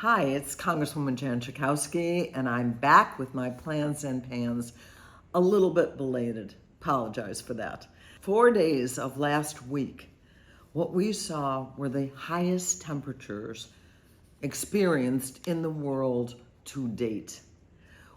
Hi, it's Congresswoman Jan Schakowsky, and I'm back with my plans and pans. A little bit belated. Apologize for that. 4 days of last week, what we saw were the highest temperatures experienced in the world to date.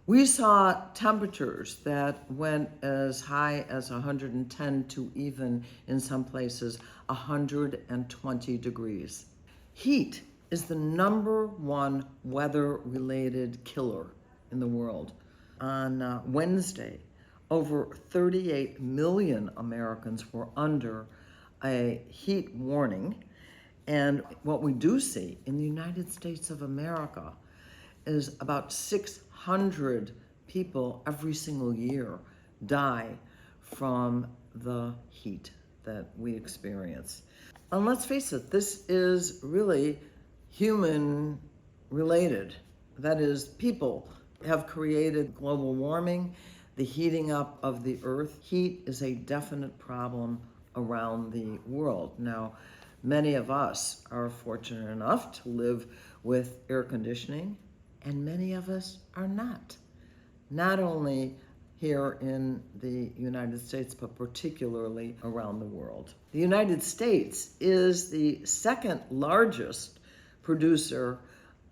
We saw temperatures that went as high as 110 to even, in some places, 120 degrees. Heat is the number one weather-related killer in the world. On Wednesday, over 38 million Americans were under a heat warning. And what we do see in the United States of America is about 600 people every single year die from the heat that we experience. And let's face it, this is really human related. That is, people have created global warming, the heating up of the earth. Heat is a definite problem around the world. Now, many of us are fortunate enough to live with air conditioning, and many of us are not. Not only here in the United States, but particularly around the world. The United States is the second largest producer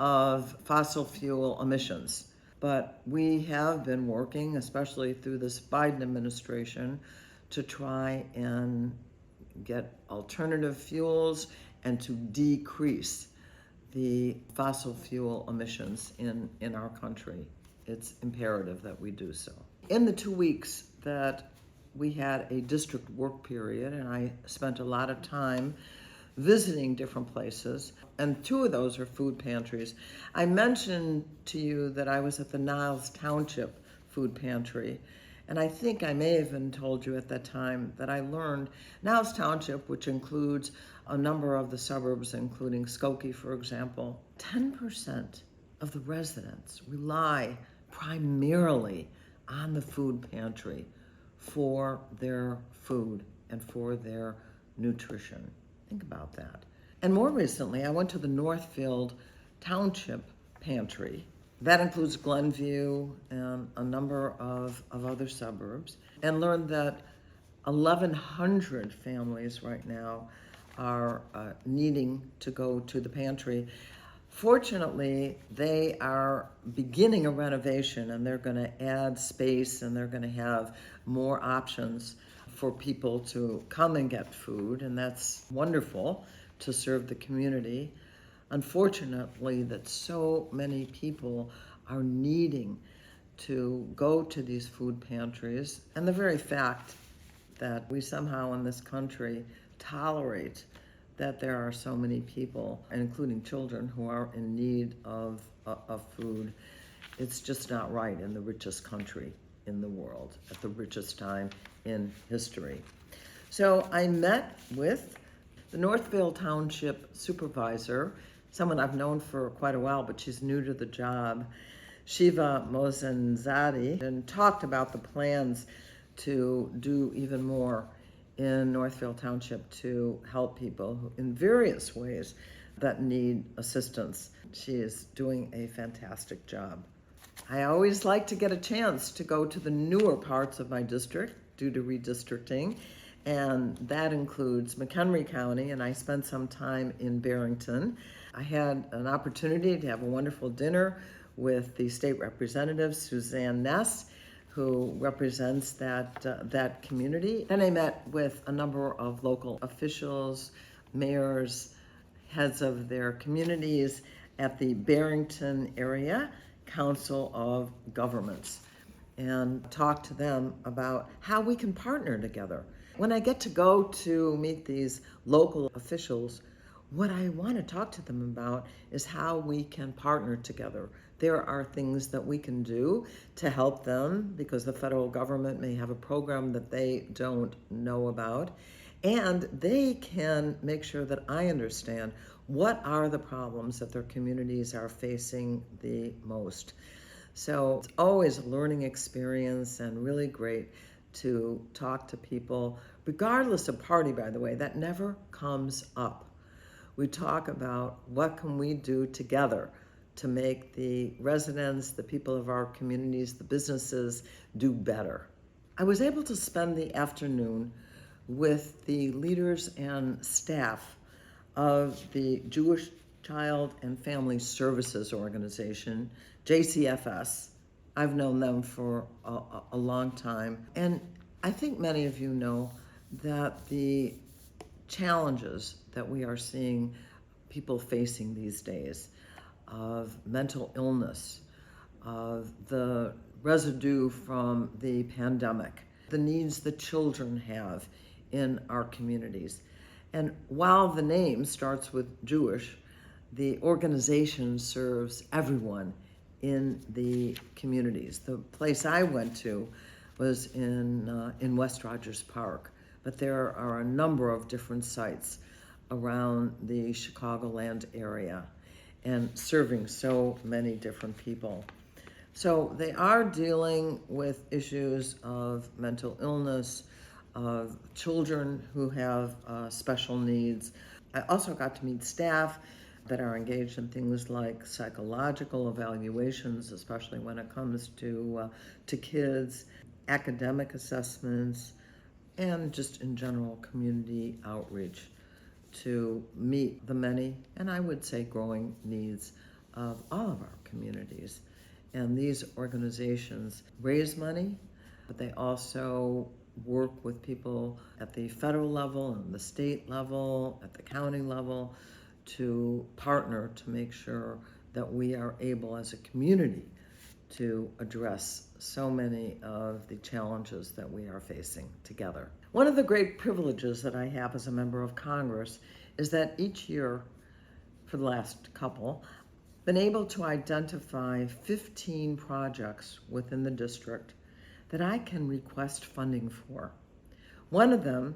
of fossil fuel emissions. But we have been working, especially through this Biden administration, to try and get alternative fuels and to decrease the fossil fuel emissions in our country. It's imperative that we do so. In the 2 weeks that we had a district work period, and I spent a lot of time visiting different places, and 2 of those are food pantries. I mentioned to you that I was at the Niles Township Food Pantry, and I think I may have even told you at that time that I learned Niles Township, which includes a number of the suburbs, including Skokie, for example, 10% of the residents rely primarily on the food pantry for their food and for their nutrition. Think about that. And more recently, I went to the Northfield Township Pantry. That includes Glenview and a number of other suburbs, and learned that 1,100 families right now are needing to go to the pantry. Fortunately, they are beginning a renovation, and they're going to add space, and they're going to have more options for people to come and get food, and that's wonderful to serve the community. Unfortunately, that so many people are needing to go to these food pantries, and the very fact that we somehow in this country tolerate that there are so many people, including children, who are in need of food. It's just not right in the richest country in the world, at the richest time in history. So I met with the Northfield Township Supervisor, someone I've known for quite a while, but she's new to the job, Shiva Mozanzadi, and talked about the plans to do even more in Northfield Township to help people in various ways that need assistance. She is doing a fantastic job. I always like to get a chance to go to the newer parts of my district due to redistricting, and that includes McHenry County, and I spent some time in Barrington. I had an opportunity to have a wonderful dinner with the state representative, Suzanne Ness, who represents that community. Then I met with a number of local officials, mayors, heads of their communities at the Barrington area Council of Governments, and talk to them about how we can partner together. When I get to go to meet these local officials, what I want to talk to them about is how we can partner together. There are things that we can do to help them because the federal government may have a program that they don't know about, and they can make sure that I understand what are the problems that their communities are facing the most. So it's always a learning experience and really great to talk to people, regardless of party, by the way. That never comes up. We talk about what can we do together to make the residents, the people of our communities, the businesses do better. I was able to spend the afternoon with the leaders and staff of the Jewish Child and Family Services Organization, JCFS. I've known them for a long time. And I think many of you know that the challenges that we are seeing people facing these days of mental illness, of the residue from the pandemic, the needs that children have in our communities. And while the name starts with Jewish, the organization serves everyone in the communities. The place I went to was in West Rogers Park, but there are a number of different sites around the Chicagoland area and serving so many different people. So they are dealing with issues of mental illness, of children who have special needs. I also got to meet staff that are engaged in things like psychological evaluations, especially when it comes to kids, academic assessments, and just in general community outreach to meet the many, and I would say growing needs of all of our communities. And these organizations raise money, but they also work with people at the federal level and the state level, at the county level, to partner to make sure that we are able as a community to address so many of the challenges that we are facing together. One of the great privileges that I have as a member of Congress is that each year for the last couple, I've been able to identify 15 projects within the district that I can request funding for. One of them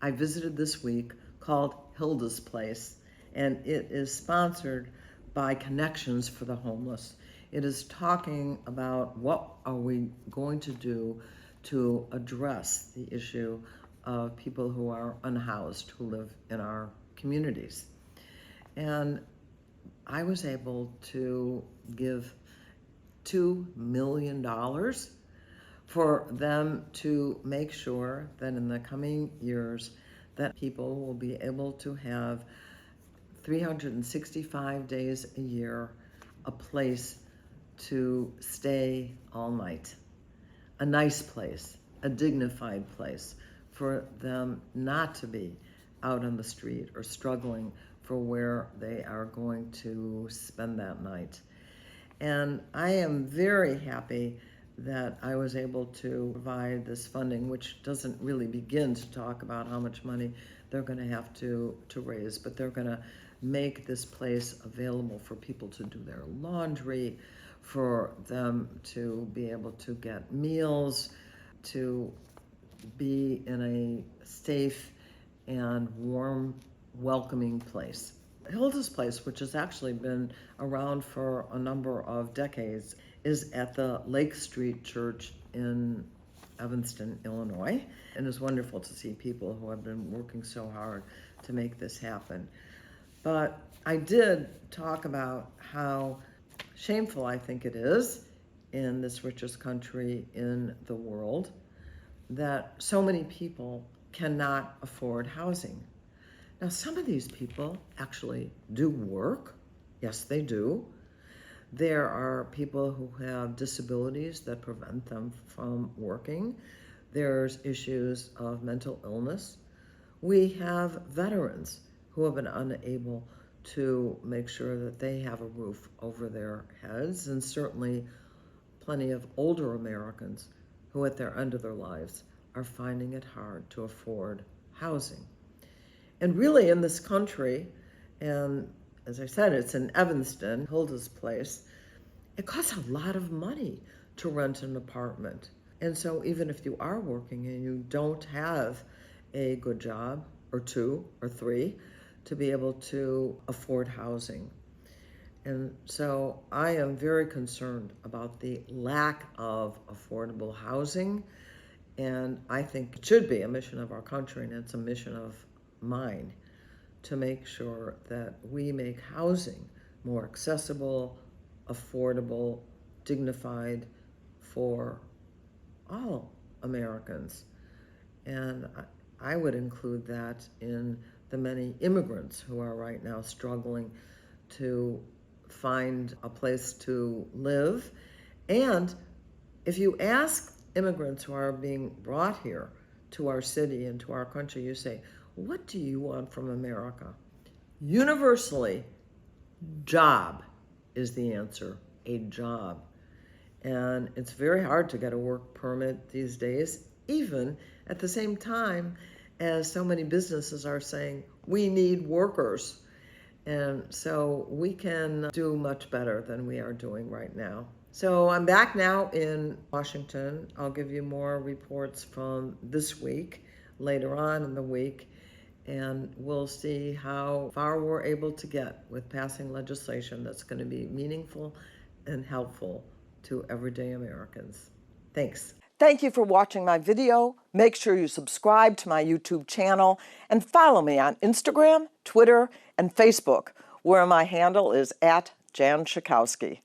I visited this week called Hildas Place, and it is sponsored by Connections for the Homeless. It is talking about what are we going to do to address the issue of people who are unhoused, who live in our communities. And I was able to give $2 million for them to make sure that in the coming years that people will be able to have 365 days a year, a place to stay all night, a nice place, a dignified place for them not to be out on the street or struggling for where they are going to spend that night. And I am very happy that I was able to provide this funding, which doesn't really begin to talk about how much money they're going to have to raise, but they're going to make this place available for people to do their laundry, for them to be able to get meals, to be in a safe and warm, welcoming place. Hilda's Place, which has actually been around for a number of decades, is at the Lake Street Church in Evanston, Illinois. And it's wonderful to see people who have been working so hard to make this happen. But I did talk about how shameful I think it is in this richest country in the world that so many people cannot afford housing. Now, some of these people actually do work. Yes, they do. There are people who have disabilities that prevent them from working. There's issues of mental illness. We have veterans who have been unable to make sure that they have a roof over their heads, and certainly plenty of older Americans who at their end of their lives are finding it hard to afford housing. And really in this country, and as I said, it's in Evanston, Hilda's Place, it costs a lot of money to rent an apartment. And so even if you are working and you don't have a good job, or two or three, to be able to afford housing. And so I am very concerned about the lack of affordable housing. And I think it should be a mission of our country, and it's a mission of mine, to make sure that we make housing more accessible, affordable, dignified for all Americans. And I would include that in the many immigrants who are right now struggling to find a place to live. And if you ask immigrants who are being brought here to our city and to our country, you say, what do you want from America? Universally, job is the answer, a job. And it's very hard to get a work permit these days, even at the same time as so many businesses are saying, we need workers. And so we can do much better than we are doing right now. So I'm back now in Washington. I'll give you more reports from this week, later on in the week, and we'll see how far we're able to get with passing legislation that's going to be meaningful and helpful to everyday Americans. Thanks. Thank you for watching my video. Make sure you subscribe to my YouTube channel and follow me on Instagram, Twitter, and Facebook, where my handle is @Jan Schakowsky.